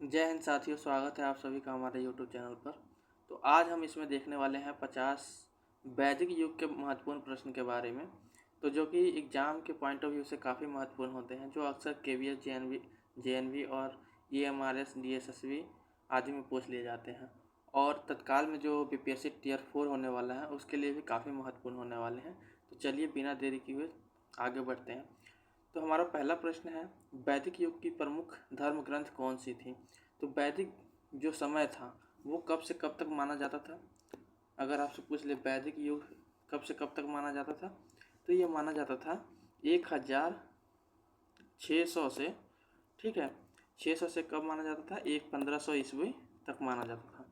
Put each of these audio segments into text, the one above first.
जय हिंद साथियों, स्वागत है आप सभी का हमारे यूट्यूब चैनल पर। तो आज हम इसमें देखने वाले हैं 50 वैदिक युग के महत्वपूर्ण प्रश्न के बारे में, तो जो कि एग्ज़ाम के पॉइंट ऑफ व्यू से काफ़ी महत्वपूर्ण होते हैं, जो अक्सर केवीएस, जेएनवी और ईएमआरएस, डीएसएसबी आदि में पूछ लिए जाते हैं। और तत्काल में जो बीपीएससी टियर 4 होने वाला है उसके लिए भी काफ़ी महत्वपूर्ण होने वाले हैं। तो चलिए बिना देरी किए हुए आगे बढ़ते हैं। तो हमारा पहला प्रश्न है, वैदिक युग की प्रमुख धर्म ग्रंथ कौन सी थी? तो वैदिक जो समय था वो कब से कब तक माना जाता था? अगर आपसे पूछ ले वैदिक युग कब से कब तक माना जाता था, तो ये माना जाता था 1600 से, ठीक है, 600 से कब माना जाता था? 1500 ईस्वी तक माना जाता था,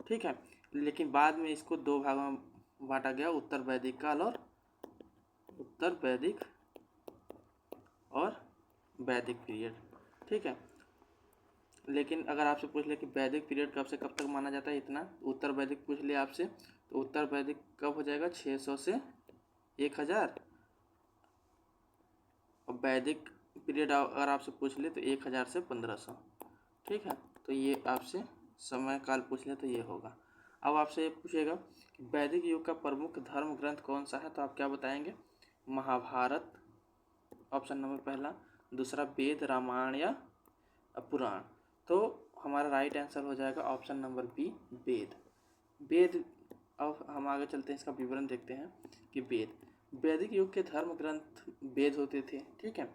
ठीक है। लेकिन बाद में इसको दो भागों में बांटा गया, उत्तर वैदिक काल और वैदिक पीरियड, ठीक है। लेकिन अगर आपसे पूछ ले कि वैदिक पीरियड कब से कब तक माना जाता है, इतना उत्तर वैदिक पूछ लिया आपसे, तो उत्तर वैदिक कब हो जाएगा? 600 से 1000। और वैदिक पीरियड अगर आपसे पूछ ले तो 1000 से 1500, ठीक है। तो ये आपसे समय काल पूछ ले तो ये होगा। अब आपसे ये पूछेगा कि वैदिक युग का प्रमुख धर्म ग्रंथ कौन सा है, तो आप क्या बताएंगे? महाभारत ऑप्शन नंबर पहला, दूसरा वेद, रामायण या पुराण। तो हमारा राइट आंसर हो जाएगा ऑप्शन नंबर बी, वेद। वेद। अब हम आगे चलते हैं, इसका विवरण देखते हैं कि वैदिक युग के धर्म ग्रंथ वेद होते थे, ठीक है।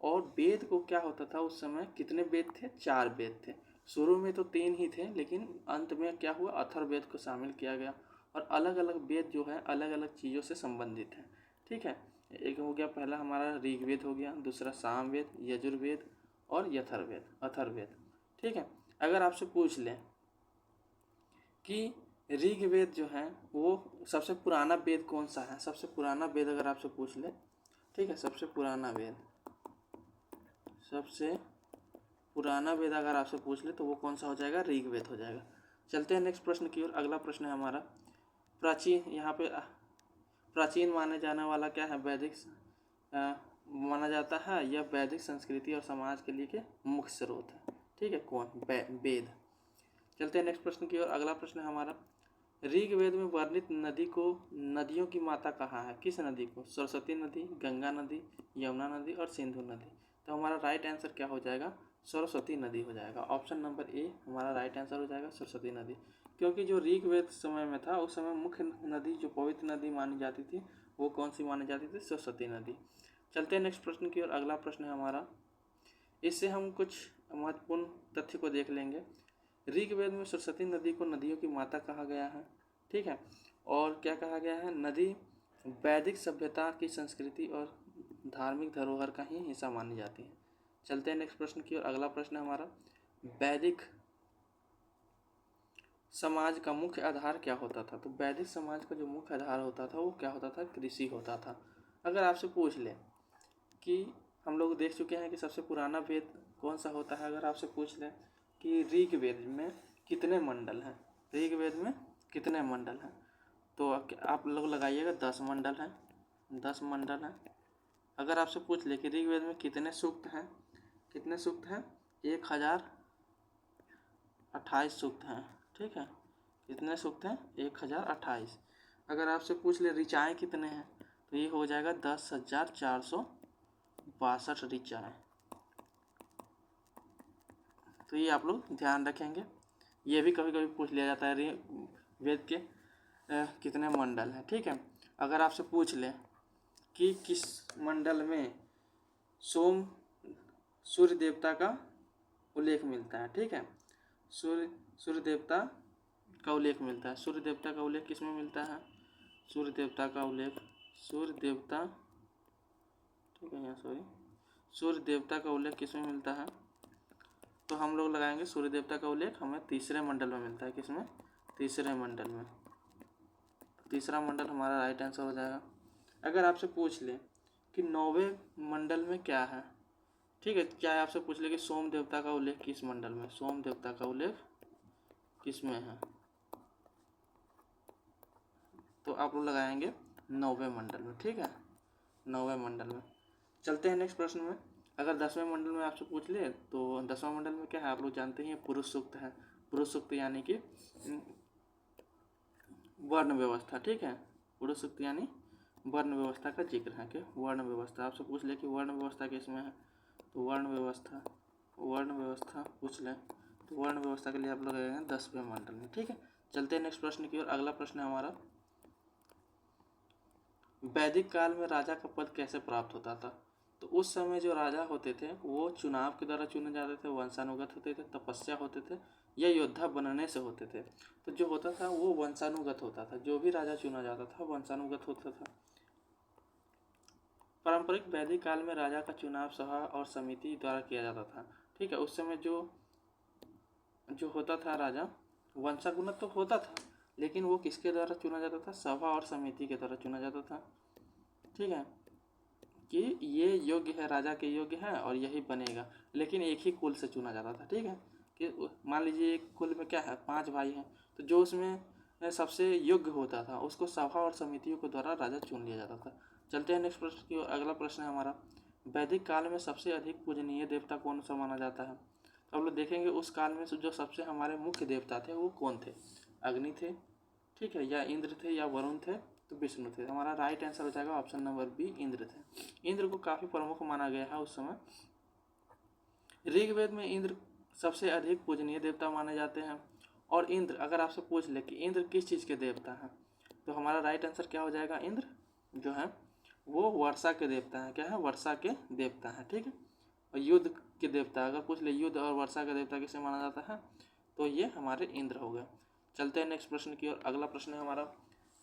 और वेद को क्या होता था उस समय, कितने वेद थे? 4 वेद थे। शुरू में तो 3 ही थे, लेकिन अंत में क्या हुआ, अथर्ववेद को शामिल किया गया। और अलग अलग वेद जो है अलग अलग चीज़ों से संबंधित हैं, ठीक है। एक हो गया पहला हमारा ऋग्वेद हो गया, दूसरा सामवेद, यजुर्वेद और अथर्ववेद, ठीक है। अगर आपसे पूछ लें कि ऋग्वेद जो है वो सबसे पुराना वेद कौन सा है, सबसे पुराना वेद अगर आपसे पूछ ले, ठीक है, सबसे पुराना वेद अगर आपसे पूछ ले तो वो कौन सा हो जाएगा? ऋग्वेद हो जाएगा। चलते हैं नेक्स्ट प्रश्न की ओर। अगला प्रश्न है हमारा, प्राचीन, यहाँ पे प्राचीन माने जाने वाला क्या है? वैदिक माना जाता है, यह वैदिक संस्कृति और समाज के लिए के मुख्य स्रोत है, ठीक है। कौन? वेद। चलते हैं नेक्स्ट प्रश्न की ओर। अगला प्रश्न है हमारा, ऋग्वेद में वर्णित नदी को नदियों की माता कहा है? किस नदी को? सरस्वती नदी, गंगा नदी, यमुना नदी और सिंधु नदी। तो हमारा राइट आंसर क्या हो जाएगा? सरस्वती नदी हो जाएगा। ऑप्शन नंबर ए हमारा राइट आंसर हो जाएगा, सरस्वती नदी। क्योंकि जो ऋग्वेद समय में था उस समय मुख्य नदी जो पवित्र नदी मानी जाती थी वो कौन सी मानी जाती थी? सरस्वती नदी। चलते हैं नेक्स्ट प्रश्न की ओर। अगला प्रश्न है हमारा, इससे हम कुछ महत्वपूर्ण तथ्य को देख लेंगे। ऋग्वेद में सरस्वती नदी को नदियों की माता कहा गया है, ठीक है। और क्या कहा गया है? नदी वैदिक सभ्यता की संस्कृति और धार्मिक धरोहर का ही हिस्सा मानी जाती है। चलते हैं नेक्स्ट प्रश्न की ओर। अगला प्रश्न है हमारा, वैदिक समाज का मुख्य आधार क्या होता था? तो वैदिक समाज का जो मुख्य आधार होता था वो क्या होता था? कृषि होता था। अगर आपसे पूछ ले कि हम लोग देख चुके हैं कि सबसे पुराना वेद कौन सा होता है, अगर आपसे पूछ लें कि ऋग्वेद में कितने मंडल हैं, ऋग्वेद में कितने मंडल हैं, तो आप लोग लगाइएगा 10 मंडल हैं, 10 मंडल हैं। अगर आपसे पूछ ले कि ऋग्वेद में कितने सूक्त हैं, 1028 सूक्त हैं, ठीक है। कितने सूक्त हैं? 1028। अगर आपसे पूछ ले ऋचाएँ कितने हैं, तो ये हो जाएगा 10,462 ऋचाएँ। तो ये आप लोग ध्यान रखेंगे। ये भी कभी कभी पूछ लिया जाता है वेद के कितने मंडल हैं, ठीक है। अगर आपसे पूछ ले कि किस मंडल में सूर्य देवता का उल्लेख मिलता है, ठीक है, सूर्य देवता का उल्लेख मिलता है। सूर्य देवता का उल्लेख किस में मिलता है? सूर्य देवता का उल्लेख, ठीक है, यहाँ सॉरी, सूर्य देवता का उल्लेख किस में मिलता है? तो हम लोग लगाएंगे सूर्य देवता का उल्लेख हमें तीसरे मंडल में मिलता है। किसमें? तीसरे मंडल में। तीसरा मंडल हमारा राइट आंसर हो जाएगा। अगर आपसे पूछ ले कि 9वें मंडल में क्या है, ठीक है, चाहे आपसे पूछ ले कि सोम देवता का उल्लेख किस मंडल में, सोम देवता का उल्लेख किस में है, तो आप लोग लगाएंगे 9वें मंडल में, ठीक है, 9वें मंडल में। चलते हैं नेक्स्ट प्रश्न में। अगर 10वें मंडल में आपसे पूछ ले तो 10वां मंडल में क्या है, आप लोग जानते हैं पुरुष सूक्त है। पुरुष सूक्त यानी कि वर्ण व्यवस्था, ठीक है। पुरुष सूक्त यानी वर्ण व्यवस्था का जिक्र है कि वर्ण व्यवस्था, आपसे पूछ ले कि वर्ण व्यवस्था किसमें है, तो वर्ण व्यवस्था पूछ लें तो वर्ण व्यवस्था के लिए आप लोग आए हैं 10वें मंडल में, ठीक है। चलते हैं नेक्स्ट प्रश्न की ओर। अगला प्रश्न है हमारा, वैदिक काल में राजा का पद कैसे प्राप्त होता था। तो उस समय जो राजा होते थे वो चुनाव के द्वारा चुने जाते थे, वंशानुगत होते थे, तपस्या होते थे, या योद्धा बनने से होते थे। तो जो होता था वो वंशानुगत होता था, जो भी राजा चुना जाता था वंशानुगत होता था। पारंपरिक वैदिक काल में राजा का चुनाव सभा और समिति द्वारा किया जाता था, ठीक है। उस समय जो जो होता था राजा, वंशानुगत तो होता था, लेकिन वो किसके द्वारा चुना जाता था, सभा और समिति के द्वारा चुना जाता था, ठीक है। कि ये योग्य है, राजा के योग्य है और यही बनेगा, लेकिन एक ही कुल से चुना जाता था, ठीक है। कि मान लीजिए एक कुल में क्या है, 5 भाई हैं, तो जो उसमें सबसे योग्य होता था उसको सभा और समितियों के द्वारा राजा चुन लिया जाता था। चलते हैं नेक्स्ट प्रश्न की ओर। अगला प्रश्न है हमारा, वैदिक काल में सबसे अधिक पूजनीय देवता कौन सा माना जाता है। तो हम लोग देखेंगे उस काल में जो सबसे हमारे मुख्य देवता थे वो कौन थे, अग्नि थे, ठीक है, या इंद्र थे, या वरुण थे, तो विष्णु थे। हमारा राइट आंसर हो जाएगा ऑप्शन नंबर बी, इंद्र थे। इंद्र को काफ़ी प्रमुख माना गया है उस समय। ऋग्वेद में इंद्र सबसे अधिक पूजनीय देवता माने जाते हैं। और इंद्र अगर आपसे पूछ ले कि इंद्र किस चीज़ के देवता हैं, तो हमारा राइट आंसर क्या हो जाएगा, इंद्र जो है वो वर्षा के देवता हैं। क्या है, वर्षा के देवता हैं, ठीक है। और युद्ध के देवता अगर पूछ ले, युद्ध और वर्षा के देवता किसे माना जाता है, तो ये हमारे इंद्र हो गए। चलते हैं नेक्स्ट प्रश्न की ओर। अगला प्रश्न है हमारा,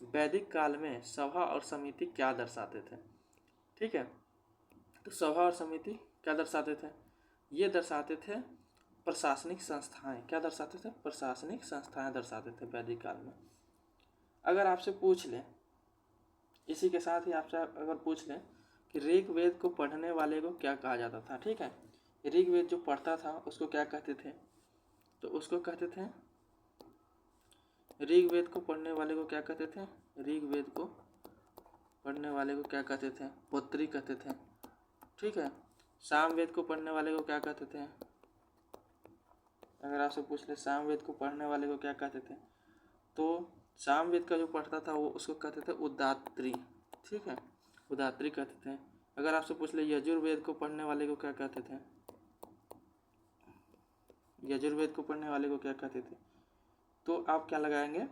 वैदिक काल में सभा और समिति क्या दर्शाते थे, ठीक है। तो सभा और समिति क्या दर्शाते थे, ये दर्शाते थे प्रशासनिक संस्थाएं। क्या दर्शाते थे, प्रशासनिक संस्थाएं दर्शाते थे वैदिक काल में। अगर आपसे पूछ लें, इसी के साथ ही आपसे अगर पूछ लें कि ऋग्वेद को पढ़ने वाले को क्या कहा जाता था, ठीक है। ऋग्वेद जो पढ़ता था उसको क्या कहते थे, तो उसको कहते थे, ऋग्वेद को पढ़ने वाले को क्या कहते थे, ऋग्वेद को पढ़ने वाले को क्या कहते थे, पुत्री कहते थे, ठीक है। सामवेद को पढ़ने वाले को क्या कहते थे, अगर आपसे पूछ ले सामवेद को पढ़ने वाले को क्या कहते थे, तो सामवेद का जो पढ़ता था वो उसको कहते थे उदात्री, ठीक है, उदात्री कहते थे। अगर आपसे पूछ ले यजुर्वेद को पढ़ने वाले को क्या कहते थे, यजुर्वेद को पढ़ने वाले को क्या कहते थे, तो आप क्या लगाएंगे,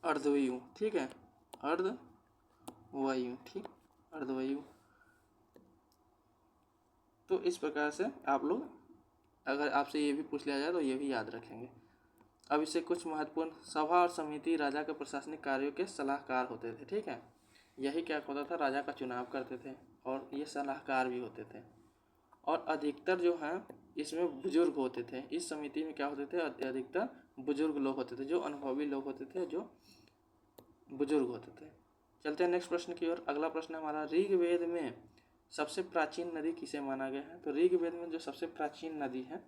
अर्धवायु, ठीक है, अर्धवायु, ठीक, अर्धवायु। तो इस प्रकार से आप लोग अगर आपसे ये भी पूछ लिया जाए तो ये भी याद रखेंगे। अब इससे कुछ महत्वपूर्ण, सभा और समिति राजा के प्रशासनिक कार्यों के सलाहकार होते थे, ठीक है। यही क्या होता था, राजा का चुनाव करते थे और ये सलाहकार भी होते थे। और अधिकतर जो हैं इसमें बुजुर्ग होते थे, इस समिति में क्या होते थे, अधिकतर बुजुर्ग लोग होते थे, जो अनुभवी लोग होते थे, जो बुजुर्ग होते थे। चलते हैं नेक्स्ट प्रश्न की ओर। अगला प्रश्न हमारा, ऋग्वेद में सबसे प्राचीन नदी किसे माना गया है। तो ऋग्वेद में जो सबसे प्राचीन नदी है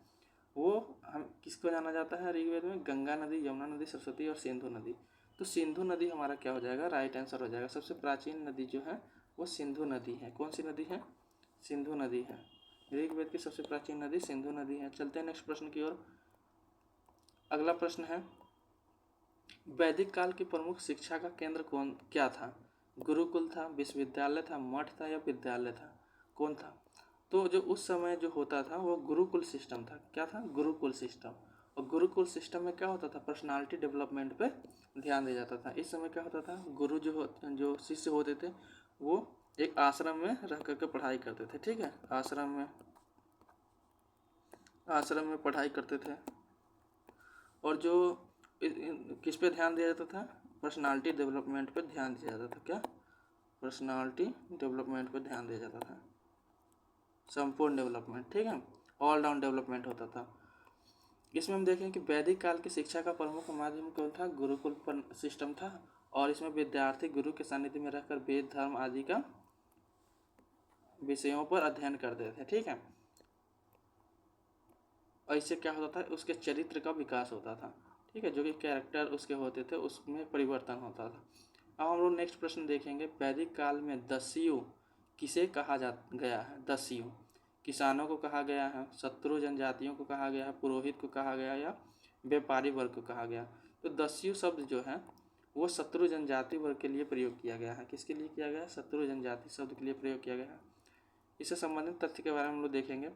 वो हम किसको जाना जाता है, ऋग्वेद में गंगा नदी, यमुना नदी, सरस्वती और सिंधु नदी। तो सिंधु नदी हमारा क्या हो जाएगा, राइट आंसर हो जाएगा। सबसे प्राचीन नदी जो है वो सिंधु नदी है। कौन सी नदी है, सिंधु नदी है। ऋग्वेद की सबसे प्राचीन नदी सिंधु नदी है। चलते हैं नेक्स्ट प्रश्न की ओर। अगला प्रश्न है, वैदिक काल की प्रमुख शिक्षा का केंद्र क्या था। गुरुकुल था, विश्वविद्यालय था, मठ था, या विद्यालय था, कौन था। तो जो उस समय जो होता था वो गुरुकुल सिस्टम था। क्या था, गुरुकुल सिस्टम। और गुरुकुल सिस्टम में क्या होता था, पर्सनालिटी डेवलपमेंट पे ध्यान दिया जाता था। इस समय क्या होता था, गुरु जो शिष्य होते थे वो एक आश्रम में रह करके पढ़ाई करते थे, ठीक है। आश्रम में पढ़ाई करते थे। और जो किस पे ध्यान दिया जाता था, पर्सनालिटी डेवलपमेंट पे ध्यान दिया जाता था। क्या, पर्सनालिटी डेवलपमेंट पे ध्यान दिया जाता था, संपूर्ण डेवलपमेंट, ठीक है, ऑल राउंड डेवलपमेंट होता था। इसमें हम देखें कि वैदिक काल की शिक्षा का प्रमुख माध्यम कौन था, गुरुकुल सिस्टम था। और इसमें विद्यार्थी गुरु के सानिध्य में रहकर वेद, धर्म आदि का विषयों पर अध्ययन करते थे, ठीक है। और इससे क्या होता था, उसके चरित्र का विकास होता था, ठीक है, जो कि कैरेक्टर उसके होते थे उसमें परिवर्तन होता था। अब हम लोग नेक्स्ट प्रश्न देखेंगे, वैदिक काल में दस्यु किसे कहा जा गया है? दस्यु। किसानों को कहा गया है, शत्रु जनजातियों को कहा गया है, पुरोहित को कहा गया या व्यापारी वर्ग को कहा गया। तो दस्यु शब्द जो है वो शत्रु जनजाति वर्ग के लिए प्रयोग किया गया है। किसके लिए किया गया है? शत्रु जनजाति शब्द के लिए प्रयोग किया गया है। इससे संबंधित तथ्य के बारे में हम लोग देखेंगे।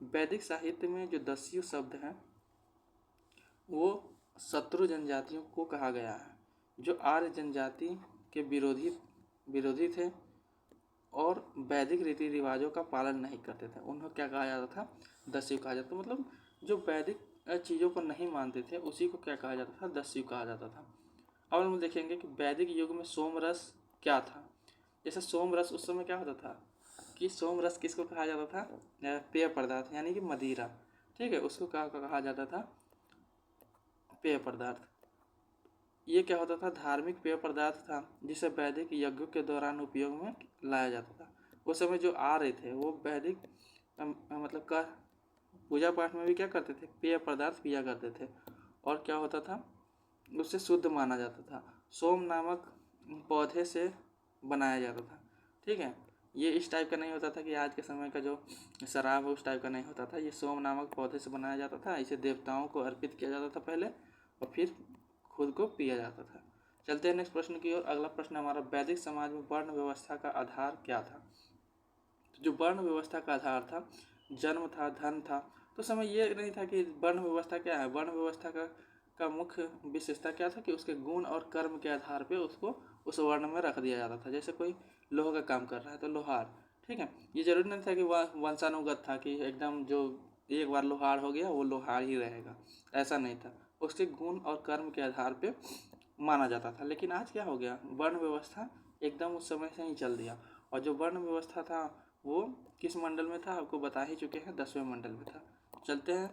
वैदिक साहित्य में जो दस्यु शब्द है वो शत्रु जनजातियों को कहा गया है, जो आर्य जनजाति के विरोधी थे और वैदिक रीति रिवाजों का पालन नहीं करते थे। उन्हें क्या कहा जाता था? दस्यु कहा जाता। मतलब जो वैदिक चीज़ों को नहीं मानते थे उसी को क्या कहा जाता था? दस्यु कहा जाता था। अब हम देखेंगे कि वैदिक युग में सोमरस क्या था। जैसे सोमरस उस समय क्या होता था कि सोमरस किसको कहा जाता था? पेय पदार्थ यानी कि मदिरा, ठीक है, उसको कहा जाता था पेय पदार्थ। ये क्या होता था? धार्मिक पेय पदार्थ था जिसे वैदिक यज्ञों के दौरान उपयोग में लाया जाता था। उस समय जो आ रहे थे वो वैदिक मतलब का पूजा पाठ में भी क्या करते थे? पेय पदार्थ पिया करते थे। और क्या होता था? उससे शुद्ध माना जाता था। सोम नामक पौधे से बनाया जाता था, ठीक है। ये इस टाइप का नहीं होता था कि आज के समय का जो शराब है उस टाइप का नहीं होता था। ये सोम नामक पौधे से बनाया जाता था। इसे देवताओं को अर्पित किया जाता था पहले और फिर खुद को पिया जाता था। चलते हैं नेक्स्ट प्रश्न की ओर। अगला प्रश्न हमारा, वैदिक समाज में वर्ण व्यवस्था का आधार क्या था? तो जो वर्ण व्यवस्था का आधार था, जन्म था, धन था। तो समय ये नहीं था कि वर्ण व्यवस्था क्या है। वर्ण व्यवस्था का मुख्य विशेषता क्या था कि उसके गुण और कर्म के आधार पे उसको उस वर्ण में रख दिया जाता था। जैसे कोई लोहा का काम कर रहा है तो लोहार, ठीक है। ये जरूरी नहीं था कि वह वंशानुगत था कि एकदम जो एक बार लोहार हो गया वो लोहार ही रहेगा, ऐसा नहीं था। उसके गुण और कर्म के आधार पे माना जाता था। लेकिन आज क्या हो गया, वर्ण व्यवस्था एकदम उस समय से ही चल दिया। और जो वर्ण व्यवस्था था वो किस मंडल में था आपको बता ही चुके हैं, 10वें मंडल में था। चलते हैं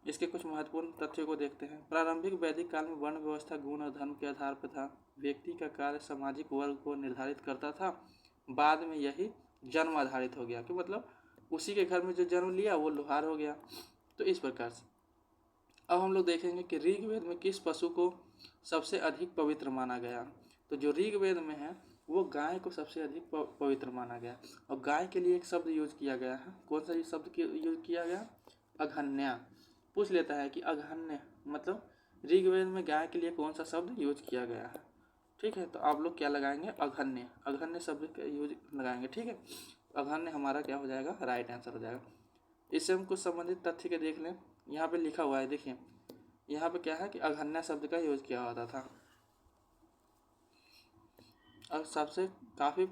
इसके कुछ महत्वपूर्ण तथ्यों को देखते हैं। प्रारंभिक वैदिक काल में वर्ण व्यवस्था गुण और धर्म के आधार पर था। व्यक्ति का कार्य सामाजिक वर्ग को निर्धारित करता था। बाद में यही जन्म आधारित हो गया कि मतलब उसी के घर में जो जन्म लिया वो लोहार हो गया। तो इस प्रकार से अब हम लोग देखेंगे कि ऋग्वेद में किस पशु को सबसे अधिक पवित्र माना गया। तो जो ऋग्वेद में है वो गाय को सबसे अधिक पवित्र माना गया। और गाय के लिए एक शब्द यूज किया गया है। कौन सा शब्द यूज किया गया? अघन्या। पूछ लेता है कि अघन्य मतलब ऋग्वेद में गाय के लिए कौन सा शब्द यूज किया गया है, ठीक है। तो आप लोग क्या लगाएंगे? अघन्य। अघन्य शब्द का यूज लगाएंगे, ठीक है। अघन्य हमारा क्या हो जाएगा? राइट आंसर हो जाएगा। इससे हम कुछ संबंधित तथ्य के देख लें। यहाँ पे लिखा हुआ है, देखिए यहाँ पे क्या है कि अघन्य शब्द का यूज किया होता था। और सबसे काफ़ी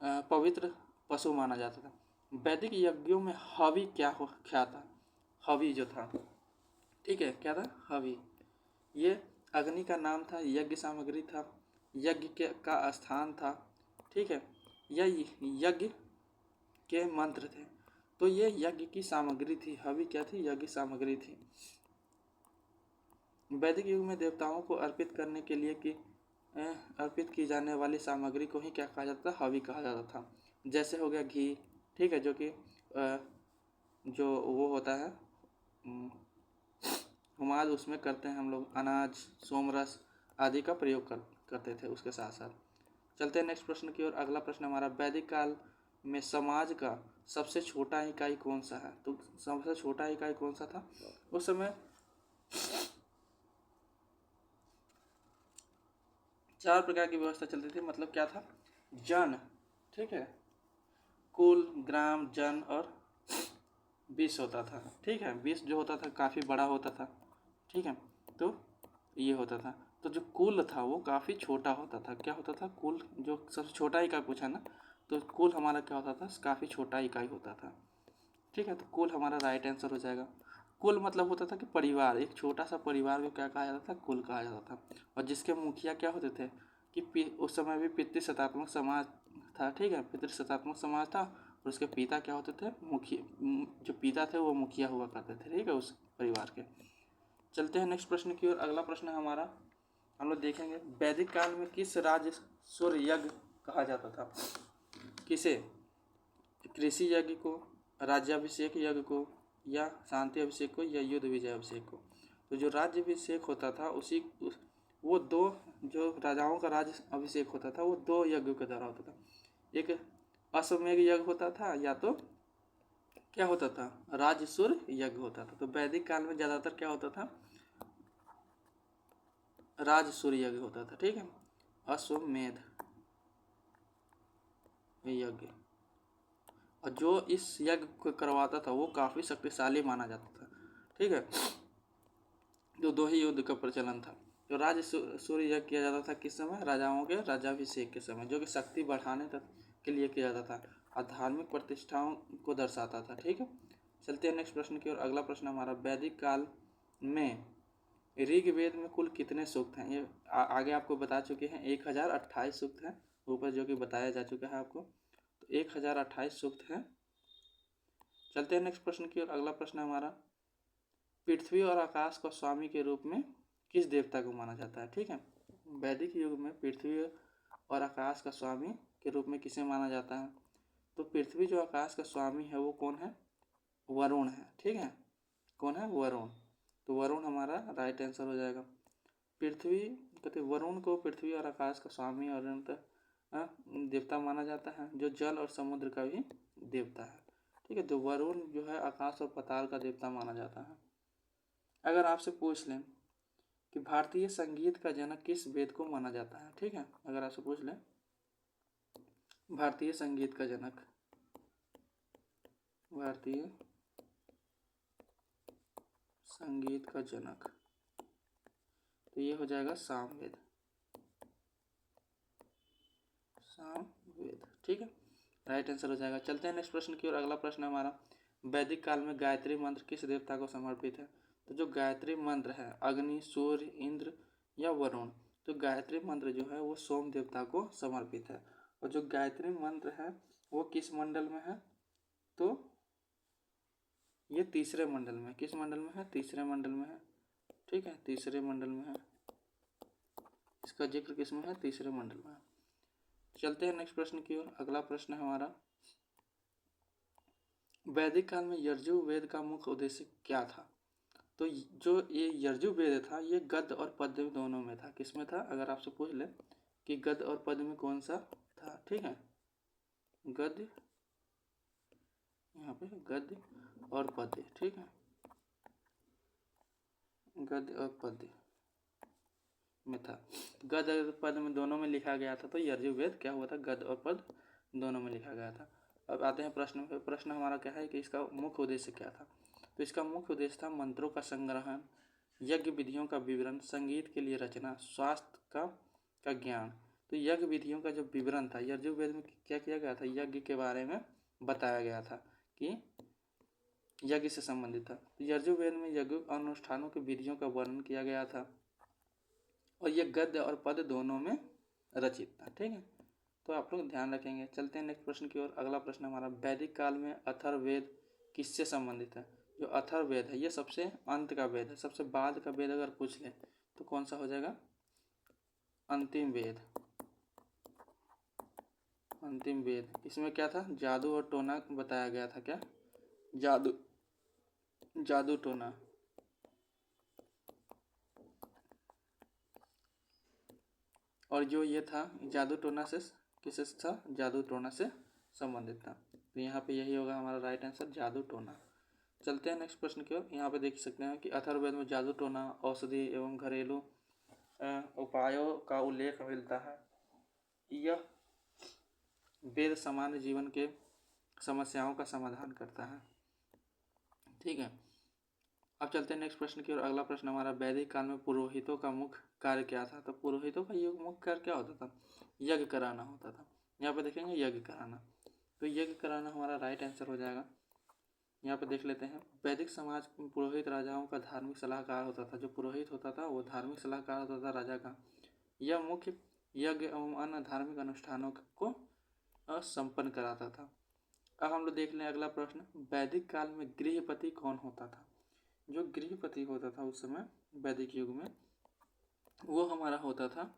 पवित्र पशु माना जाता था। वैदिक यज्ञों में हवि क्या था? हवि जो था, ठीक है, क्या था? हवि। ये अग्नि का नाम था, यज्ञ सामग्री था, यज्ञ का स्थान था, ठीक है। यह यज्ञ के मंत्र थे। तो ये यज्ञ की सामग्री थी। हवि क्या थी? यज्ञ सामग्री थी। वैदिक युग में देवताओं को अर्पित करने के लिए अर्पित की जाने वाली सामग्री को ही क्या कहा जाता था? हवि कहा जाता था। जैसे हो गया घी, ठीक है, जो कि जो वो होता है हुमाद, उसमें करते हैं हम लोग। अनाज, सोमरस आदि का प्रयोग करते थे उसके साथ साथ। चलते हैं नेक्स्ट प्रश्न की ओर। अगला प्रश्न हमारा, वैदिक काल में समाज का सबसे छोटा इकाई कौन सा है? तो सबसे छोटा इकाई कौन सा था? उस समय 4 प्रकार की व्यवस्था चलती थी। मतलब क्या था? जन, ठीक है, कुल, ग्राम, जन और विष होता था, ठीक है। विष जो होता था काफ़ी बड़ा होता था, ठीक है। तो ये होता था। तो जो कुल था वो काफ़ी छोटा होता था। क्या होता था? कुल, जो सबसे छोटा इकाई पूछा ना, तो कुल हमारा क्या होता था? काफ़ी छोटा इकाई होता था, ठीक है। तो कुल हमारा राइट आंसर हो जाएगा। कुल मतलब होता था कि परिवार, एक छोटा सा परिवार को क्या कहा जाता था? कुल कहा जाता था। और जिसके मुखिया क्या होते थे कि उस समय भी पितृसत्तात्मक समाज था, ठीक है, पितृसत्तात्मक समाज था। और उसके पिता क्या होते थे? मुखिया। जो पिता थे वो मुखिया हुआ करते थे, ठीक है, उस परिवार के। चलते हैं नेक्स्ट प्रश्न की ओर। अगला प्रश्न हमारा हम लोग देखेंगे, वैदिक काल में किस राज्य सूर्य यज्ञ कहा जाता था? किसे? कृषि यज्ञ को, राज्याभिषेक यज्ञ को, या शांति अभिषेक को, या युद्ध विजय अभिषेक को? तो जो राज्याभिषेक होता था वो दो, जो राजाओं का राज्य अभिषेक होता था वो 2 यज्ञों के द्वारा होता था। एक अश्वमेध यज्ञ होता था या तो क्या होता था, राजसूर यज्ञ होता था। तो वैदिक काल में ज्यादातर क्या होता था, राजसूर यज्ञ होता था। ठीक है, अश्वमेध यज्ञ, और जो इस यज्ञ को करवाता था वो काफी शक्तिशाली माना जाता था। ठीक है, जो दो ही युद्ध का प्रचलन था। तो राजसूय यज्ञ किया जाता था किस समय, राजाओं के राज्याभिषेक के समय, जो कि शक्ति बढ़ाने तक के लिए किया जाता था और धार्मिक प्रतिष्ठाओं को दर्शाता था। ठीक है, चलते हैं नेक्स्ट प्रश्न की ओर। अगला प्रश्न हमारा, वैदिक काल में ऋग्वेद में कुल कितने सूक्त हैं? ये आगे आपको बता चुके हैं, 1028 सूक्त हैं ऊपर, जो कि बताया जा चुका है आपको। तो 1028 सूक्त हैं। चलते हैं नेक्स्ट प्रश्न की ओर। अगला प्रश्न हमारा, पृथ्वी और आकाश का स्वामी के रूप में किस देवता को माना जाता है? ठीक है, वैदिक युग में पृथ्वी और आकाश का स्वामी के रूप में किसे माना जाता है? तो पृथ्वी जो आकाश का स्वामी है वो कौन है? वरुण है। ठीक है, कौन है? वरुण। तो वरुण हमारा राइट आंसर हो जाएगा। पृथ्वी कहते वरुण को पृथ्वी और आकाश का स्वामी और देवता माना जाता है, जो जल और समुद्र का भी देवता है। ठीक है, तो वरुण जो है आकाश और पाताल का देवता माना जाता है। अगर आपसे पूछ लें कि भारतीय संगीत का जनक किस वेद को माना जाता है? ठीक है, अगर आपसे पूछ लें भारतीय संगीत का जनक, भारतीय संगीत का जनक, तो ये हो जाएगा सामवेद, सामवेद। ठीक है, राइट आंसर हो जाएगा। चलते हैं नेक्स्ट प्रश्न की ओर। अगला प्रश्न हमारा, वैदिक काल में गायत्री मंत्र किस देवता को समर्पित है? तो जो गायत्री मंत्र है, अग्नि, सूर्य, इंद्र या वरुण? तो गायत्री मंत्र जो है वो सोम देवता को समर्पित है। और जो गायत्री मंत्र है वो किस मंडल में है? तो ये तीसरे मंडल में। किस मंडल में है? तीसरे मंडल में है। ठीक है, तीसरे मंडल में है, इसका जिक्र किस में है? तीसरे मंडल में है। चलते हैं नेक्स्ट प्रश्न की ओर। अगला प्रश्न है हमारा, वैदिक काल में यजुर्वेद का मुख्य उद्देश्य क्या था? तो जो ये यजुर्वेद था ये गद्य और पद्य दोनों में था। किस में था? अगर आपसे पूछ ले कि गद्य और पद्य में कौन सा था? ठीक है, गद्य, यहाँ पे गद्य और पद्य। ठीक है, गद्य और पद्य में था। गद्य और पद्य में दोनों में लिखा गया था। तो यजुर्वेद क्या हुआ था? गद्य और पद्य दोनों में लिखा गया था। अब आते हैं प्रश्न पे। प्रश्न हमारा क्या है कि इसका मुख्य उद्देश्य क्या था? तो इसका मुख्य उद्देश्य था मंत्रों का संग्रहण, यज्ञ विधियों का विवरण, संगीत के लिए रचना, स्वास्थ्य का ज्ञान। तो यज्ञ विधियों का जो विवरण था, यजुर्वेद में क्या किया गया था? यज्ञ के बारे में बताया गया था कि यज्ञ से संबंधित था। तो यजुर्वेद में यज्ञ अनुष्ठानों के विधियों का वर्णन किया गया था और ये गद्य और पद्य दोनों में रचित था। ठीक है, तो आप लोग ध्यान रखेंगे। चलते हैं नेक्स्ट प्रश्न की ओर। अगला प्रश्न हमारा, वैदिक काल में अथर्ववेद किससे संबंधित है? जो अथर्ववेद है ये सबसे अंत का वेद है, सबसे बाद का वेद अगर पूछ ले तो कौन सा हो जाएगा? अंतिम वेद। अंतिम वेद। इसमें क्या था? जादू और टोना बताया गया था। क्या? जादू, जादू टोना। और जो ये था जादू टोना से किससे था? जादू टोना से संबंधित था। तो यहाँ पे यही होगा हमारा राइट आंसर, जादू टोना। चलते हैं नेक्स्ट प्रश्न की ओर। यहाँ पे देख सकते हैं कि अथर्ववेद में जादू टोना, औषधि एवं घरेलू उपायों का उल्लेख मिलता है। यह वेद सामान्य जीवन के समस्याओं का समाधान करता है। ठीक है, अब चलते हैं नेक्स्ट प्रश्न की ओर। अगला प्रश्न हमारा, वैदिक काल में पुरोहितों का मुख्य कार्य क्या था? तो पुरोहितों का मुख्य कार्य क्या होता था? यज्ञ कराना होता था। यहाँ पे देखेंगे यज्ञ कराना, तो यज्ञ कराना हमारा राइट आंसर हो जाएगा। यहाँ पे देख लेते हैं, वैदिक समाज में पुरोहित राजाओं का धार्मिक सलाहकार होता था। जो पुरोहित होता था वो धार्मिक सलाहकार होता था राजा का। यह मुख्य यज्ञ एवं अन्य धार्मिक अनुष्ठानों को संपन्न कराता था। अब हम लोग देख लें अगला प्रश्न, वैदिक काल में गृहपति कौन होता था? जो गृहपति होता था उस समय वैदिक युग में, वो हमारा होता था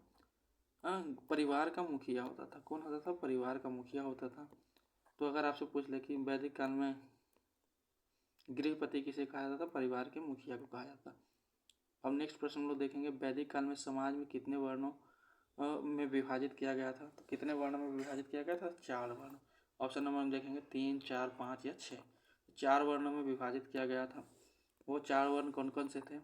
परिवार का मुखिया होता था। कौन होता था? परिवार का मुखिया होता था। तो अगर आपसे पूछ ले कि वैदिक काल में गृहपति किसे कहा जाता था? परिवार के मुखिया को कहा जाता। अब नेक्स्ट प्रश्न हम लोग देखेंगे, वैदिक काल में समाज में कितने वर्णों में विभाजित किया गया था? तो कितने वर्णों में विभाजित किया गया था? 4 वर्ण। ऑप्शन नंबर हम देखेंगे 3, 4, 5 या 6। 4 वर्णों में विभाजित किया गया था। वो 4 वर्ण कौन कौन से थे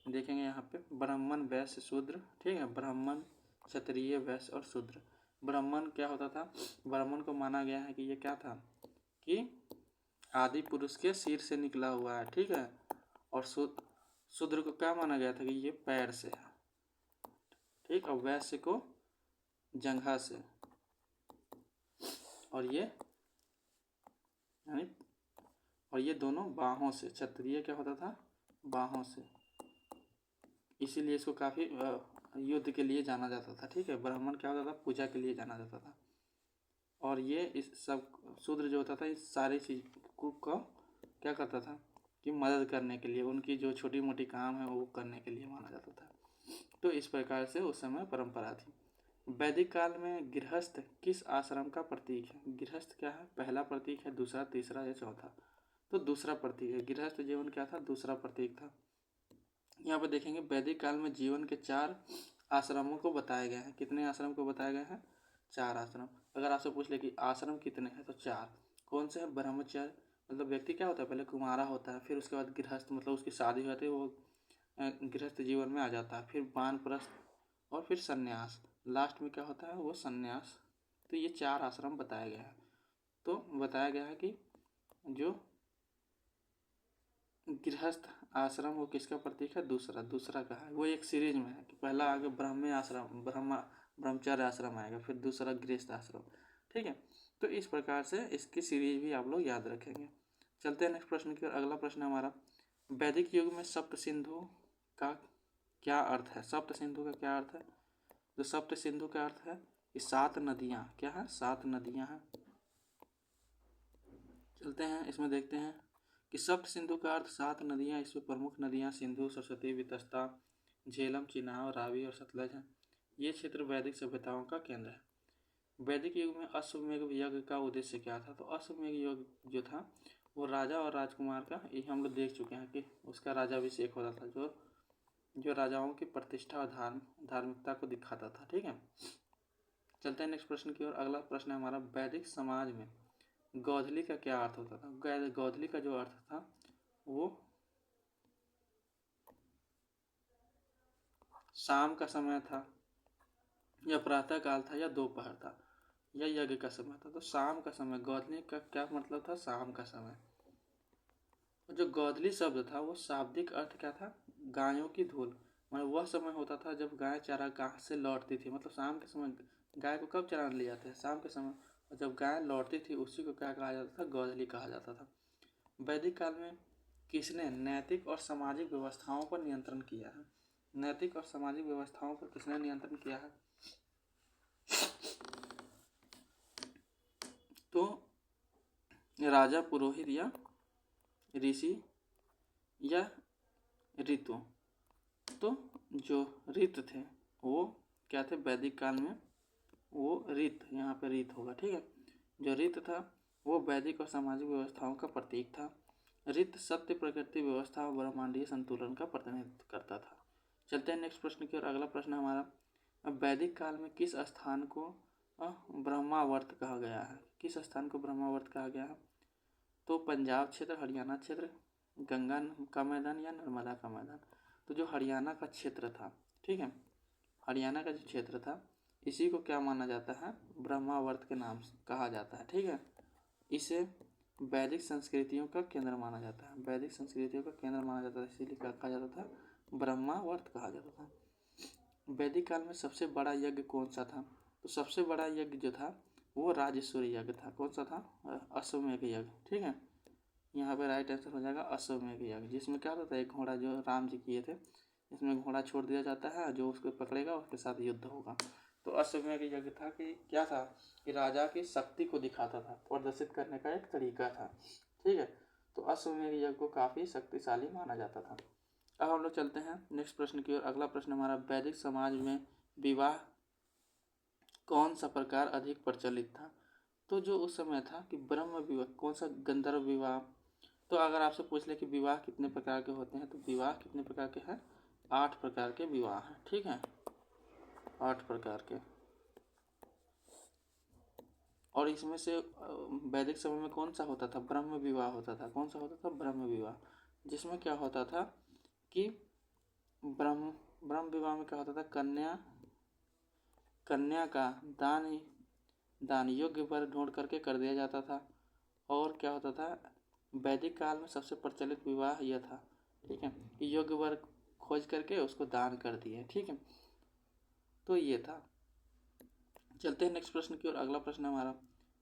देखेंगे यहाँ पे, ब्राह्मण, वैश्य, शूद्र। ठीक है, ब्राह्मण, क्षत्रिय, वैश्य और शूद्र। ब्राह्मण क्या होता था? ब्राह्मण को माना गया है कि ये क्या था कि आदि पुरुष के सिर से निकला हुआ है। ठीक है, और शूद्र को क्या माना गया था कि ये पैर से है। ठीक, और वैश्य को जंघा से, और ये यानी और ये दोनों बाहों से। क्षत्रिय क्या होता था? बाहों से, इसीलिए इसको काफ़ी युद्ध के लिए जाना जाता था। ठीक है, ब्राह्मण क्या होता था? पूजा के लिए जाना जाता था। और ये इस सब शूद्र जो होता था इस सारी चीज को क्या करता था कि मदद करने के लिए, उनकी जो छोटी मोटी काम है वो करने के लिए माना जाता था। तो इस प्रकार से उस समय परंपरा थी। वैदिक काल में गृहस्थ किस आश्रम का प्रतीक है? गृहस्थ क्या है? पहला प्रतीक है, दूसरा, तीसरा या चौथा? तो दूसरा प्रतीक है। गृहस्थ जीवन क्या था? दूसरा प्रतीक था। यहाँ पर देखेंगे वैदिक काल में जीवन के 4 आश्रमों को बताया गया है। कितने आश्रम को बताया गया है? 4 आश्रम। अगर आपसे पूछ ले कि आश्रम कितने हैं तो 4। कौन से हैं? ब्रह्मचर्य, मतलब व्यक्ति क्या होता है? पहले कुमारा होता है, फिर उसके बाद गृहस्थ, मतलब उसकी शादी हो जाती है, वो गृहस्थ जीवन में आ जाता है। फिर वानप्रस्थ और फिर संन्यास। लास्ट में क्या होता है? वो संन्यास। तो ये 4 आश्रम बताया गया है। तो बताया गया है कि जो गृहस्थ आश्रम वो किसका प्रतीक है? दूसरा का है। वो एक सीरीज में है कि पहला आगे ब्रह्मचर्य आश्रम आएगा, फिर दूसरा गृहस्थ आश्रम। ठीक है, तो इस प्रकार से इसकी सीरीज भी आप लोग याद रखेंगे। चलते हैं नेक्स्ट प्रश्न की ओर। अगला प्रश्न हमारा, वैदिक युग में सप्त सिंधु का क्या अर्थ है? सप्त सिंधु का क्या अर्थ है? जो सप्त सिंधु का अर्थ है कि 7 नदियाँ। क्या है? 7 नदियाँ हैं। चलते हैं इसमें देखते हैं कि सप्त सिंधु का अर्थ 7 नदियाँ। इसमें प्रमुख नदियाँ सिंधु, सरस्वती, वितस्ता, झेलम, चिनाब, रावी और सतलज हैं। ये क्षेत्र वैदिक सभ्यताओं का केंद्र है। वैदिक युग में अश्वमेध यज्ञ का उद्देश्य क्या था? तो अश्वमेध यज्ञ जो था वो राजा और राजकुमार का, ये हम लोग देख चुके हैं कि उसका राजाभिषेक होता था, जो राजाओं की प्रतिष्ठा और धार्मिकता को दिखाता था। ठीक है, चलते हैं नेक्स्ट प्रश्न की ओर। अगला प्रश्न है हमारा, वैदिक समाज में गोधली का क्या अर्थ होता था? गोधली का जो अर्थ था वो शाम का समय था, या प्रातः काल था, या दोपहर था, या यज्ञ का समय था। तो शाम का समय, गोधली का क्या मतलब था? शाम का समय। जो गोधली शब्द था वो शाब्दिक अर्थ क्या था? गायों की धूल। मतलब वह समय होता था जब गाय चारागाह से लौटती थी। मतलब शाम के समय गाय को कब चराने ले जाते हैं? शाम के समय। और जब गाय लौटती थी उसी को क्या कहा जाता था? गोधली कहा जाता था। वैदिक काल में किसने नैतिक और सामाजिक व्यवस्थाओं पर नियंत्रण किया है? नैतिक और सामाजिक व्यवस्थाओं पर किसने नियंत्रण किया है? तो राजा, पुरोहित या ऋषि या ऋतु। तो जो ऋत थे वो क्या थे वैदिक काल में? वो ऋत, यहाँ पे ऋत होगा। ठीक है, जो ऋत था वो वैदिक और सामाजिक व्यवस्थाओं का प्रतीक था। ऋत सत्य, प्रकृति, व्यवस्था और ब्रह्मांडीय संतुलन का प्रतिनिधित्व करता था। चलते हैं नेक्स्ट प्रश्न की ओर। अगला प्रश्न हमारा, अब वैदिक काल में किस स्थान को ब्रह्मावर्त कहा गया है? किस स्थान को ब्रह्मावर्त कहा गया है? तो पंजाब क्षेत्र, हरियाणा क्षेत्र, गंगा का मैदान या नर्मदा का मैदान। तो जो हरियाणा का क्षेत्र था, ठीक है, हरियाणा का जो क्षेत्र था इसी को क्या माना जाता है? ब्रह्मावर्त के नाम से कहा जाता है। ठीक है, इसे वैदिक संस्कृतियों का केंद्र माना जाता है। वैदिक संस्कृतियों का केंद्र माना जाता है, इसीलिए क्या कहा जाता था? ब्रह्मावर्त कहा जाता था। वैदिक काल में सबसे बड़ा यज्ञ कौन सा था? तो सबसे बड़ा यज्ञ जो था वो राजेश्वरी यज्ञ था। कौन सा था? अश्वमेध यज्ञ। ठीक है, यहाँ पे राइट आंसर हो जाएगा अश्वमेध यज्ञ, जिसमें क्या होता था? एक घोड़ा जो राम जी किए थे, इसमें घोड़ा छोड़ दिया जाता है, जो उसको पकड़ेगा उसके साथ युद्ध होगा। तो अश्वमेध यज्ञ था कि क्या था कि राजा की शक्ति को दिखाता था, प्रदर्शित करने का एक तरीका था। ठीक है, तो अश्वमेध यज्ञ को काफ़ी शक्तिशाली माना जाता था। अब हम लोग चलते हैं नेक्स्ट प्रश्न की ओर। अगला प्रश्न हमारा, वैदिक समाज में विवाह कौन सा प्रकार अधिक प्रचलित था? तो जो उस समय था कि ब्रह्म विवाह, कौन सा? गंधर्व विवाह। तो अगर आपसे पूछ ले कि विवाह कितने प्रकार के होते हैं, तो विवाह कितने प्रकार के हैं? 8 प्रकार के विवाह हैं। ठीक है, 8 प्रकार के। और इसमें से वैदिक समय में कौन सा होता था, ब्रह्म विवाह होता था। कौन सा होता था, ब्रह्म विवाह, जिसमें क्या होता था कि ब्रह्म ब्रह्म विवाह में क्या होता था, कन्या का दान योग्य वर ढूंढ करके कर दिया जाता था। और क्या होता था, वैदिक काल में सबसे प्रचलित विवाह यह था, ठीक है, कि योग्य वर खोज करके उसको दान कर दिए, ठीक है। तो ये था। चलते हैं नेक्स्ट प्रश्न की ओर। अगला प्रश्न हमारा,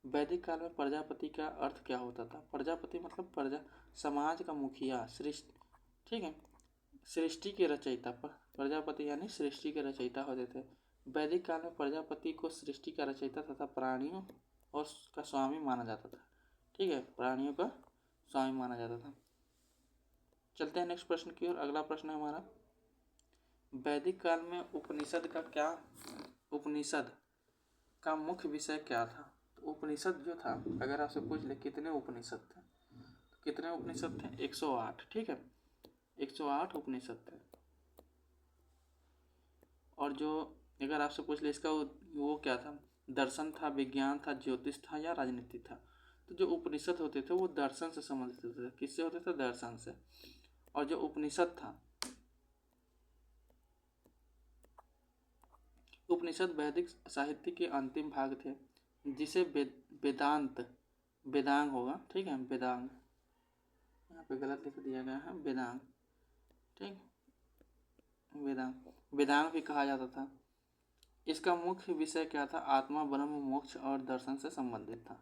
वैदिक काल में प्रजापति का अर्थ क्या होता था। प्रजापति मतलब प्रजा, समाज का मुखिया, सृष्टि, ठीक है, सृष्टि के रचयिता। प्रजापति यानी सृष्टि के रचयिता होते थे। वैदिक काल में प्रजापति को सृष्टि का रचयिता तथा प्राणियों और का स्वामी माना जाता था, ठीक है, प्राणियों का स्वामी माना जाता था। चलते हैं नेक्स्ट प्रश्न की ओर। अगला प्रश्न है हमारा, वैदिक काल में उपनिषद का मुख्य विषय क्या था। तो उपनिषद जो था, अगर आपसे पूछ ले कितने उपनिषद थे, तो कितने उपनिषद थे, 108, ठीक है, 108 उपनिषद थे। और जो अगर आपसे पूछ ले इसका वो क्या था, दर्शन था, विज्ञान था, ज्योतिष था या राजनीति था। तो जो उपनिषद होते थे वो दर्शन से संबंधित होते थे। किससे होते थे, दर्शन से। और जो उपनिषद था, उपनिषद वैदिक साहित्य के अंतिम भाग थे, जिसे वेदांग होगा, ठीक है, वेदांग, यहाँ पे गलत लिख दिया गया है, वेदांग, ठीक, वेदांग भी कहा जाता था। इसका मुख्य विषय क्या था, आत्मा, ब्रह्म, मोक्ष और दर्शन से संबंधित था।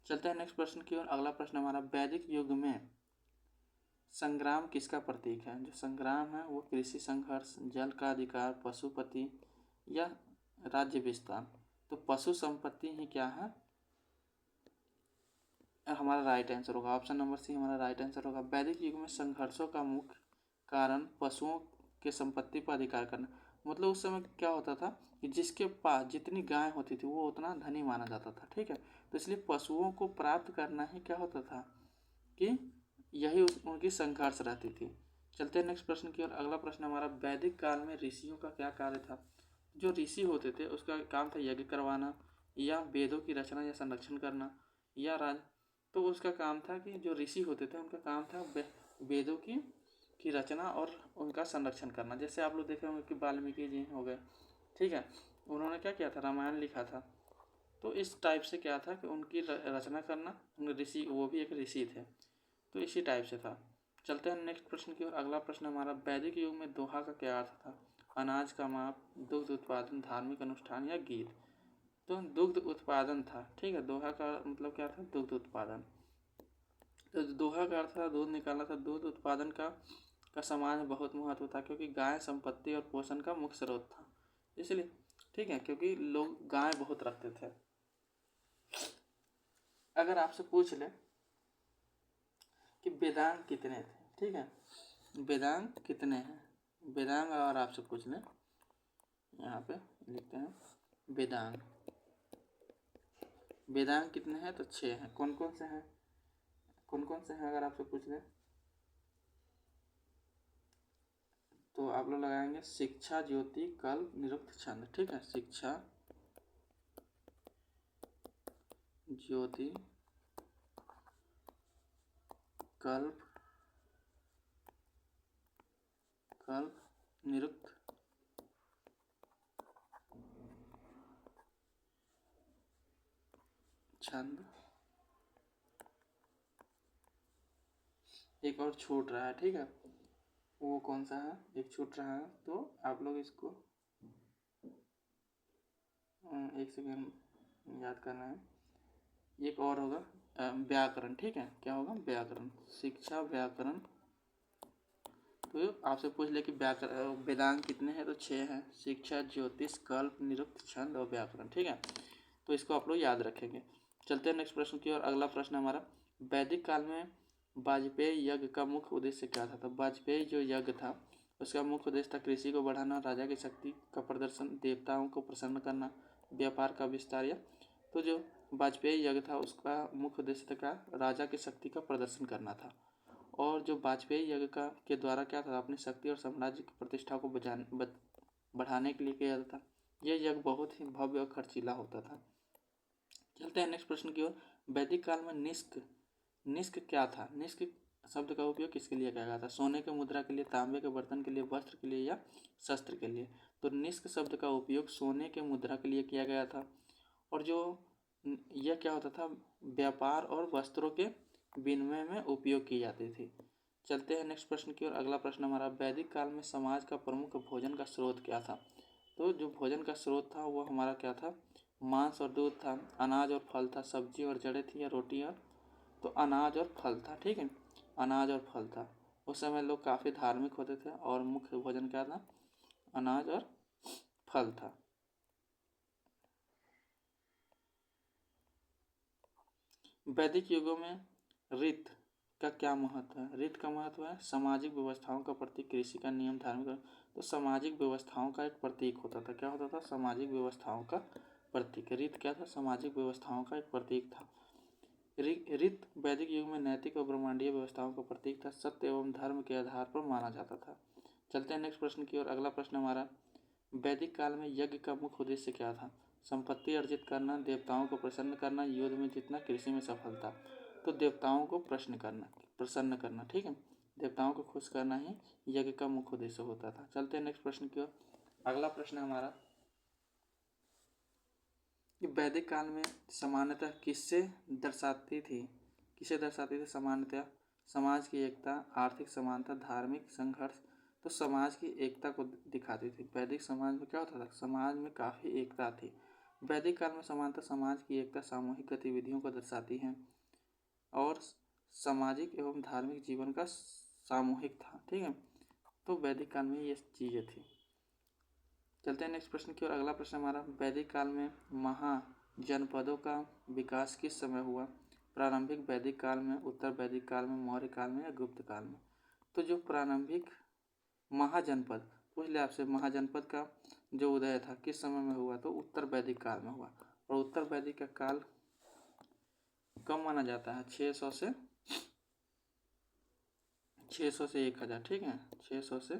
चलते हैं नेक्स्ट प्रश्न की ओर। अगला प्रश्न हमारा, वैदिक युग में संग्राम किसका प्रतीक है। जो संग्राम है वो कृषि संघर्ष, जल का अधिकार, पशुपति या राज्य विस्तार। तो पशु संपत्ति ही क्या है, हमारा राइट आंसर होगा, ऑप्शन नंबर सी हमारा राइट आंसर होगा। वैदिक युग में संघर्षों का मुख्य कारण पशुओं के संपत्ति पर अधिकार करना। मतलब उस समय क्या होता था कि जिसके पास जितनी गाय होती थी वो उतना धनी माना जाता था, ठीक है। तो इसलिए पशुओं को प्राप्त करना ही क्या होता था कि यही उनकी संघर्ष रहती थी। चलते हैं नेक्स्ट प्रश्न की ओर। अगला प्रश्न हमारा, वैदिक काल में ऋषियों का क्या कार्य था। जो ऋषि होते थे उसका काम था यज्ञ करवाना, या वेदों की रचना या संरक्षण करना, या राज। तो उसका काम था कि जो ऋषि होते थे उनका काम था वेदों की रचना और उनका संरक्षण करना। जैसे आप लोग देखे होंगे कि वाल्मीकि जी हो गए, ठीक है, उन्होंने क्या किया था, रामायण लिखा था। तो इस टाइप से क्या था कि उनकी रचना करना, ऋषि, वो भी एक ऋषि थे, तो इसी टाइप से था। चलते हैं नेक्स्ट प्रश्न की ओर। अगला प्रश्न हमारा, वैदिक युग में दोहा का क्या अर्थ था। अनाज का माप, दुग्ध उत्पादन, धार्मिक अनुष्ठान या गीत। तो दुग्ध उत्पादन था, ठीक है, दोहा का मतलब क्या था, दुग्ध उत्पादन। तो दोहा का अर्थ था दूध निकालना था। दूध उत्पादन का समाज में बहुत महत्व था, क्योंकि गाय संपत्ति और पोषण का मुख्य स्रोत था, इसलिए, ठीक है, क्योंकि लोग गाय बहुत रखते थे। अगर आपसे पूछ ले कि वेदांग कितने थे, ठीक है, वेदांग कितने हैं, वेदांग और आपसे पूछ लें, यहाँ पे लिखते हैं वेदांग। वेदांग कितने हैं, तो 6 हैं। कौन कौन से हैं, कौन कौन से हैं अगर आपसे पूछ लें, तो आप लोग लगाएंगे शिक्षा, ज्योति, कल्प, निरुक्त, छंद, ठीक है। शिक्षा, ज्योति, कल्प, निरुक्त, छंद, एक और छूट रहा है, ठीक है, वो कौन सा है, एक छूट रहा है, तो आप लोग इसको एक सेकेंड याद करना है। एक और होगा व्याकरण, ठीक है, क्या होगा, व्याकरण, शिक्षा, व्याकरण। तो आपसे पूछ ले कि वेदांग कितने हैं, तो 6 हैं। शिक्षा, ज्योतिष, कल्प, निरुक्त, छंद और व्याकरण, ठीक है, तो इसको आप लोग याद रखेंगे। चलते हैं नेक्स्ट प्रश्न की ओर। अगला प्रश्न हमारा, वैदिक काल में वाजपेयी यज्ञ का मुख्य उद्देश्य क्या था। तो वाजपेयी जो यज्ञ था उसका मुख्य उद्देश्य था कृषि को बढ़ाना, राजा की शक्ति का प्रदर्शन, देवताओं को प्रसन्न करना, व्यापार का विस्तार। या तो जो वाजपेयी यज्ञ था उसका मुख्य उद्देश्य था राजा की शक्ति का प्रदर्शन करना था। और जो वाजपेयी यज्ञ का के द्वारा क्या था, अपनी शक्ति और साम्राज्य की प्रतिष्ठा को बढ़ाने के लिए किया जाता था। यह यज्ञ बहुत ही भव्य और खर्चीला होता था। चलते हैं नेक्स्ट प्रश्न की ओर। वैदिक काल में निष्क निष्क क्या था? निष्क शब्द का उपयोग किसके लिए किया गया था? सोने के मुद्रा के लिए, तांबे के बर्तन के लिए, वस्त्र के लिए या शस्त्र के लिए? तो निष्क शब्द का उपयोग सोने के मुद्रा के लिए किया गया था। और जो यह क्या होता था, व्यापार और वस्त्रों के विनिमय में उपयोग की जाती थी। चलते हैं नेक्स्ट प्रश्न की ओर। अगला प्रश्न हमारा, वैदिक काल में समाज का प्रमुख भोजन का स्रोत क्या था? तो जो भोजन का स्रोत था वो हमारा क्या था? मांस और दूध था, अनाज और फल था, सब्जी और जड़ें थी या रोटी और? तो अनाज और फल था। ठीक है, अनाज और फल था। उस समय लोग काफ़ी धार्मिक होते थे और मुख्य भोजन क्या था? अनाज और फल था। वैदिक युगों में रीत का क्या महत्व है? रीत का महत्व है सामाजिक व्यवस्थाओं का प्रतीक, कृषि का नियम, धार्मिक। तो सामाजिक व्यवस्थाओं का एक प्रतीक होता था। क्या होता था? सामाजिक व्यवस्थाओं का प्रतीक। रीत क्या था? सामाजिक व्यवस्थाओं का एक प्रतीक था। रीत वैदिक युग में नैतिक और ब्रह्मांडीय व्यवस्थाओं का प्रतीक था। सत्य एवं धर्म के आधार पर माना जाता था। चलते हैं नेक्स्ट प्रश्न की ओर। अगला प्रश्न हमारा, वैदिक काल में यज्ञ का मुख्य उद्देश्य क्या था? संपत्ति अर्जित करना, देवताओं को प्रसन्न करना, युद्ध में जीतना, कृषि में सफलता। तो देवताओं को प्रसन्न करना। ठीक है, देवताओं को खुश करना ही यज्ञ का मुख्य उद्देश्य होता था। चलते हैं नेक्स्ट प्रश्न की ओर। अगला प्रश्न हमारा, कि वैदिक काल में सामान्यतः किसे दर्शाती थी सामान्यतः? समाज की एकता, आर्थिक समानता, धार्मिक संघर्ष। तो समाज की एकता को दिखाती थी। वैदिक समाज में क्या होता था? समाज में काफ़ी एकता थी। वैदिक काल में समानता, समाज की एकता, सामूहिक गतिविधियों को दर्शाती हैं और सामाजिक एवं धार्मिक जीवन का सामूहिक था। ठीक है, तो वैदिक काल में ये चीज़ें थी। चलते हैं नेक्स्ट प्रश्न की ओर। अगला प्रश्न हमारा, वैदिक काल में महाजनपदों का विकास किस समय हुआ? प्रारंभिक वैदिक काल में, उत्तर वैदिक काल में, मौर्य काल में या गुप्त काल में? तो जो प्रारंभिक महाजनपद, पूछ लिया आपसे, महाजनपद का जो उदय था किस समय में हुआ? तो उत्तर वैदिक काल में हुआ। और उत्तर वैदिक का काल कम माना जाता है? 600 से 1000। ठीक है, 600 से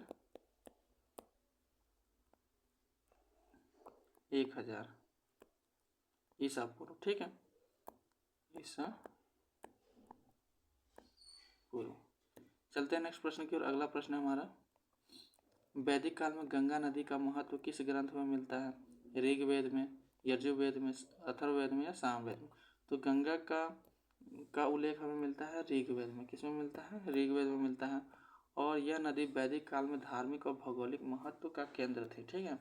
1000 ईसा पूर्व। ठीक है, ईसा पूर्व। चलते हैं नेक्स्ट प्रश्न की ओर। अगला प्रश्न है हमारा, वैदिक काल में गंगा नदी का महत्व किस ग्रंथ में मिलता है? ऋग्वेद में, यजुर्वेद में, अथर्ववेद में या सामवेद में? तो गंगा का उल्लेख हमें मिलता है ऋग्वेद में। किसमें मिलता है? ऋग्वेद में मिलता है। और यह नदी वैदिक काल में धार्मिक और भौगोलिक महत्व का केंद्र थी। ठीक है,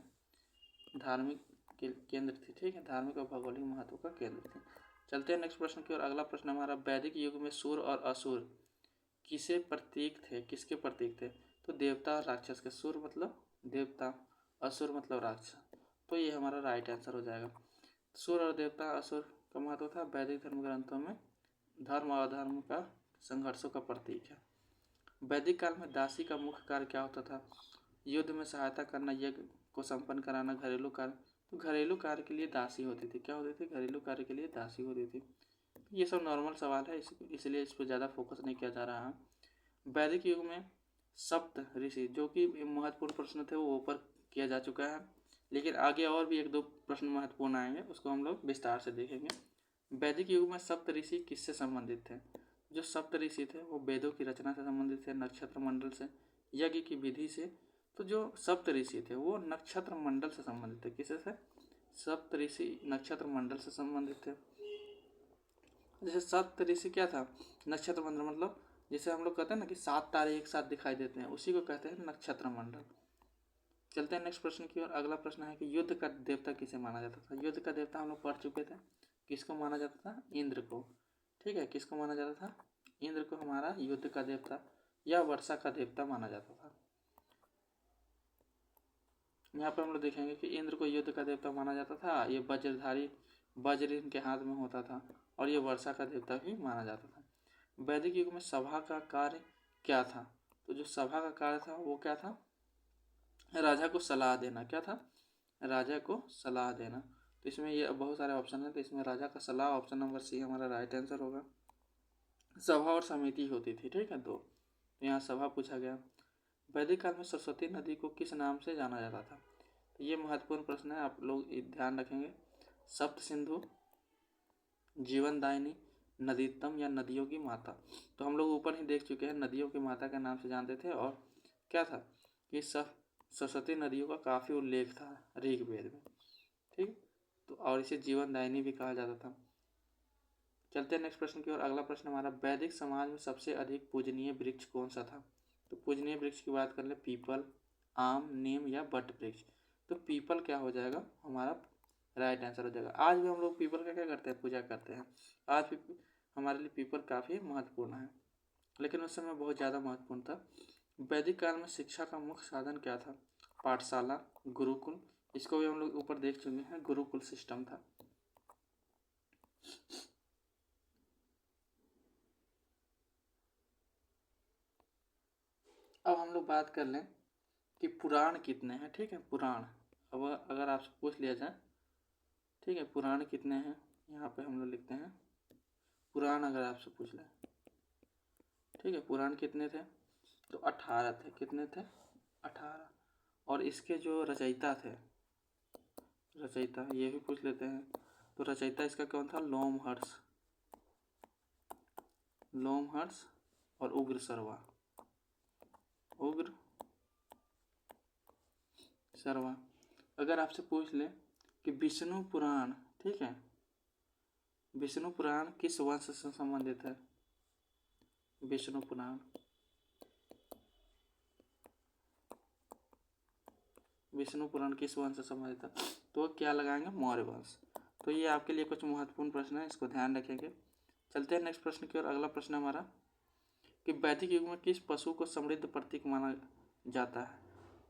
धार्मिक केंद्र थी। ठीक है, धार्मिक और भौगोलिक महत्व का केंद्र थी। चलते हैं नेक्स्ट प्रश्न की ओर। अगला प्रश्न हमारा, वैदिक युग में सूर और असुर किसके प्रतीक थे? तो देवता और राक्षस के। सूर मतलब देवता, असुर मतलब राक्षस। तो ये हमारा राइट आंसर हो जाएगा। सूर और देवता, असुर का महत्व था। वैदिक धर्म ग्रंथों में धर्म और अधर्म का संघर्षों का प्रतीक है। वैदिक काल में दासी का मुख्य कार्य क्या होता था? युद्ध में सहायता करना, यज्ञ को संपन्न कराना, घरेलू कार्य। तो घरेलू कार्य के लिए दासी होती थी। क्या होती थी? घरेलू कार्य के लिए दासी होती थी। ये सब नॉर्मल सवाल है, इसलिए इस पर ज़्यादा फोकस नहीं किया जा रहा है। वैदिक युग में सप्त ऋषि, जो कि महत्वपूर्ण प्रश्न थे वो ऊपर किया जा चुका है, लेकिन आगे और भी एक दो प्रश्न महत्वपूर्ण आएंगे, उसको हम लोग विस्तार से देखेंगे। वैदिक युग में सप्त ऋषि किससे संबंधित थे? जो सप्त ऋषि थे वो वेदों की रचना से संबंधित थे, नक्षत्र मंडल से, यज्ञ की विधि से। तो जो सप्त ऋषि थे वो नक्षत्र मंडल से संबंधित थे। किससे से? सप्त ऋषि नक्षत्र मंडल से संबंधित थे। जैसे सप्त ऋषि क्या था? नक्षत्र मंडल मतलब जैसे हम लोग कहते हैं ना कि 7 तारे एक साथ दिखाई देते हैं, उसी को कहते हैं नक्षत्र मंडल। चलते हैं नेक्स्ट प्रश्न की ओर। अगला प्रश्न है कि युद्ध का देवता किसे माना जाता था? युद्ध का देवता हम लोग पढ़ चुके थे। किसको माना जाता था? इंद्र को। ठीक है, किसको माना जाता था? इंद्र को हमारा युद्ध का देवता या वर्षा का देवता माना जाता था। यहाँ पर हम लोग देखेंगे कि इंद्र को युद्ध का देवता माना जाता था। ये वज्र इनके हाथ में होता था और ये वर्षा का देवता भी माना जाता था। वैदिक युग में सभा का कार्य क्या था? तो जो सभा का कार्य था वो क्या था? राजा को सलाह देना। क्या था? राजा को सलाह देना। तो इसमें ये बहुत सारे ऑप्शन हैं, तो इसमें राजा का सलाह, ऑप्शन नंबर सी हमारा राइट आंसर होगा। सभा और समिति होती थी। ठीक है, तो यहाँ सभा पूछा गया। वैदिक काल में सरस्वती नदी को किस नाम से जाना जाता था? तो ये महत्वपूर्ण प्रश्न है, आप लोग ध्यान रखेंगे। सप्त सिंधु, जीवनदायिनी, नदीतम या नदियों की माता। तो हम लोग ऊपर ही देख चुके हैं, नदियों की माता के नाम से जानते थे। और क्या था कि सरस्वती नदियों का काफ़ी उल्लेख था ऋग्वेद में, ठीक। तो और इसे जीवनदायिनी भी कहा जाता था। चलते हैं नेक्स्ट प्रश्न की ओर। अगला प्रश्न हमारा, वैदिक समाज में सबसे अधिक पूजनीय वृक्ष कौन सा था। तो पूजनीय वृक्ष की बात कर ले, पीपल, आम, नीम या बट वृक्ष। तो पीपल क्या हो जाएगा हमारा राइट आंसर हो जाएगा। आज भी हम लोग पीपल का क्या करते हैं, पूजा करते हैं। आज भी हमारे लिए पीपल काफ़ी महत्वपूर्ण है, लेकिन उस समय बहुत ज़्यादा महत्वपूर्ण था। वैदिक काल में शिक्षा का मुख्य साधन क्या था। पाठशाला, गुरुकुल, इसको भी हम लोग ऊपर देख चुके हैं, गुरुकुल सिस्टम था। अब हम लोग बात कर लें कि पुराण कितने हैं, ठीक है। पुराण, अब अगर आपसे पूछ लिया जाए, ठीक है, पुराण कितने हैं, यहाँ पे हम लोग लिखते हैं पुराण। अगर आपसे पूछ लें, ठीक है, पुराण कितने थे, तो 18 थे। कितने थे, 18। और इसके जो रचयिता थे, रचयिता ये भी पूछ लेते हैं। तो रचयिता इसका कौन था, लोमहर्ष, लोमहर्ष और उग्र सर्वा, उग्र सर्वा। अगर आपसे पूछ ले कि विष्णु पुराण, ठीक है, विष्णु पुराण किस वंश से संबंधित है। विष्णु पुराण, विष्णु पुराण किस वंश से संबंधित है, तो क्या लगाएंगे, मौर्य वंश। तो ये आपके लिए कुछ महत्वपूर्ण प्रश्न है, इसको ध्यान रखेंगे। चलते हैं नेक्स्ट प्रश्न की ओर। अगला प्रश्न हमारा कि वैदिक युग में किस पशु को समृद्ध प्रतीक माना जाता है।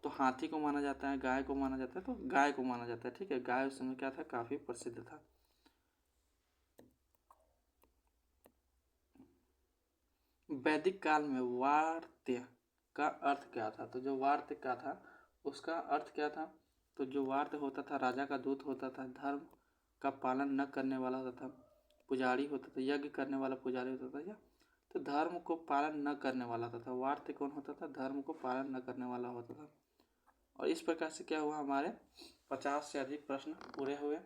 तो हाथी को माना जाता है, गाय को माना जाता है, तो गाय को माना जाता है, ठीक है। गाय उस समय क्या था, काफी प्रसिद्ध था। वैदिक काल में वार्त्य का अर्थ क्या था। तो जो वार्त्य का था उसका अर्थ क्या था। तो जो वार्त्य होता था, राजा का दूत होता था, धर्म का पालन न करने वाला होता था, पुजारी होता था, यज्ञ करने वाला पुजारी होता था, या तो धर्म को पालन न करने वाला होता था। वार्त्य कौन होता था, धर्म को पालन न करने वाला होता था। और इस प्रकार से क्या हुआ, हमारे 50 से अधिक प्रश्न पूरे हुए।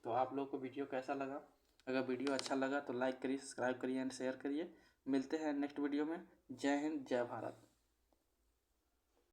तो आप लोगों को वीडियो कैसा लगा। अगर वीडियो अच्छा लगा तो लाइक करिए, सब्सक्राइब करिए एंड शेयर करिए। मिलते हैं नेक्स्ट वीडियो में। जय हिंद, जय भारत।